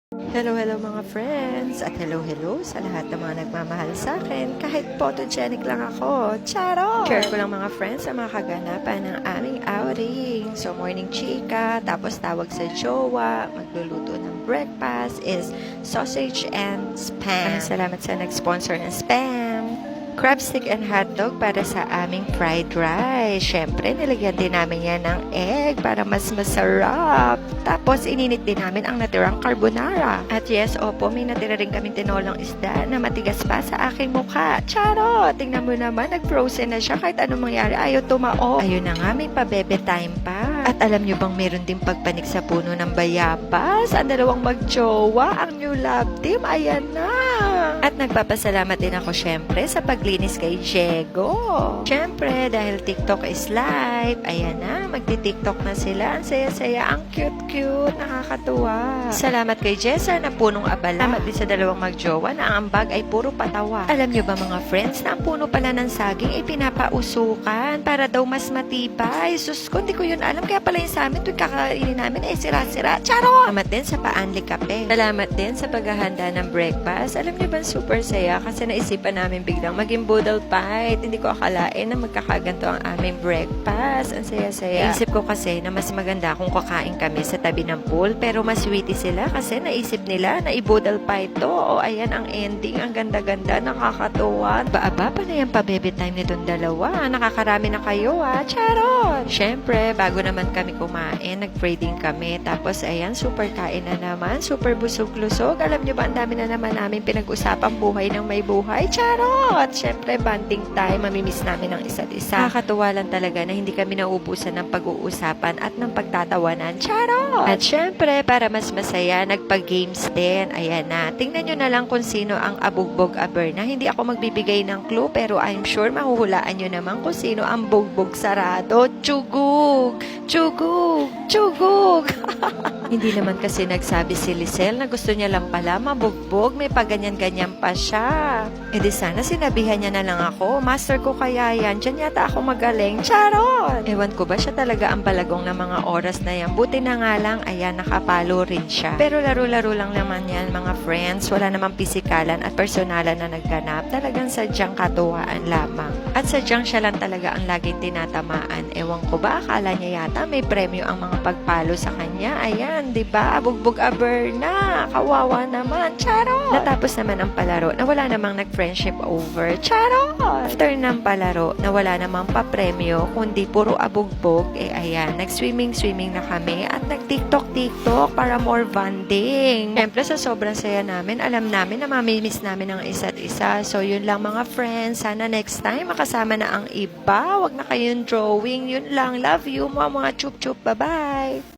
Hello mga friends! At hello sa lahat ng mga nagmamahal sa akin. Kahit photogenic lang ako. Charo! Share ko lang mga friends sa mga kaganapan ng aming outing. So morning chika, tapos tawag sa jowa, magluluto ng breakfast is sausage and spam. Salamat sa nag-sponsor ng spam. Crab stick and hotdog para sa aming fried rice. Siyempre, nilagyan din namin yan ng egg para mas masarap. Tapos, ininit din namin ang natirang carbonara. At yes, opo, may natira rin kaming tinolang isda na matigas pa sa aking mukha. Charo! Tingnan mo naman, nag-frozen na siya kahit anong mangyari. Ayaw tumao. Ayun na nga, may pa-bebe time pa. At alam nyo bang meron din pagpanik sa puno ng bayabas? Ang dalawang magjowa, ang new love team, ayan na! At nagpapasalamat din ako syempre sa paglinis kay Diego. Syempre, dahil TikTok is live, ayan na, magti-TikTok na sila. Ang saya-saya, ang cute-cute, nakakatuwa. Salamat kay Jessa na punong abala. Salamat din sa dalawang magjowa na ang ambag ay puro patawa. Alam nyo ba mga friends na ang puno pala ng saging ay pinapausukan para daw mas matibay. Sus ko, hindi ko yun alam. Kaya pala yun sa amin, tuwing kakainin namin ay sira-sira. Charo! Salamat din sa paanli kape. Salamat din sa paghahanda ng breakfast. Alam nyo ba, super saya kasi naisipan namin biglang maging boodle fight. Hindi ko akalain na magkakaganto ang aming breakfast. Ang saya-saya. Naisip ko kasi na mas maganda kung kakain kami sa tabi ng pool, pero mas witty sila kasi naisip nila na i-boodle fight to. O ayan ang ending. Ang ganda-ganda, nakakatuwa. Ba-aba pa na yung pa-baby time nitong dalawa. Nakakarami na kayo Charot! Siyempre, bago naman kami kumain, nag-pray din kami. Tapos ayan, super kain na naman. Super busog-lusog. Alam nyo ba, ang dami na naman namin pinag-usapang buhay ng may buhay. Charot! Siyempre, banding time. Mamimiss namin ang isa't isa. Nakakatuwa lang talaga na hindi kami nauubusan ng pag-uusapan at ng pagtatawanan. Charot! At siyempre, para mas masaya, nagpag-games din. Ayan na. Tingnan nyo na lang kung sino ang abugbog aberna. Hindi ako magbibigay ng clue, pero I'm sure mahuhulaan nyo naman kung sino ang bugbog sarado. Chugug! Chugug! Chugug! Hindi naman kasi nagsabi si Lisel na gusto niya lang pala mabugbog. May paganyan-ganyan pa siya. E di sana sinabihan niya na lang ako. Master ko kaya yan. Diyan yata ako magaling. Charot! Ewan ko ba siya talaga ang balagong ng mga oras na yan. Buti na nga lang, ayan, nakapalo rin siya. Pero laro-laro lang naman yan, mga friends. Wala namang pisikalan at personalan na nagganap. Talagang sadyang katuwaan lamang. At sadyang siya lang talaga ang laging tinatamaan. Ewan ko ba, akala niya yata may premyo ang mga pagpalo sa kanya. Ayan, diba? Bugbog aberna. Kawawa naman. Charot! Natapos naman ang palaro na wala namang nag-friendship over. Charot! After ng palaro na wala namang papremyo, kundi puro abugbog, ayan, nag-swimming na kami at nag-TikTok para more bonding. Siyempre, sa sobrang saya namin, alam namin na mamimiss namin ang isa't isa. So, yun lang mga friends. Sana next time makasama na ang iba. Wag na kayong drawing. Yun lang. Love you, mga chup-chup. Bye-bye!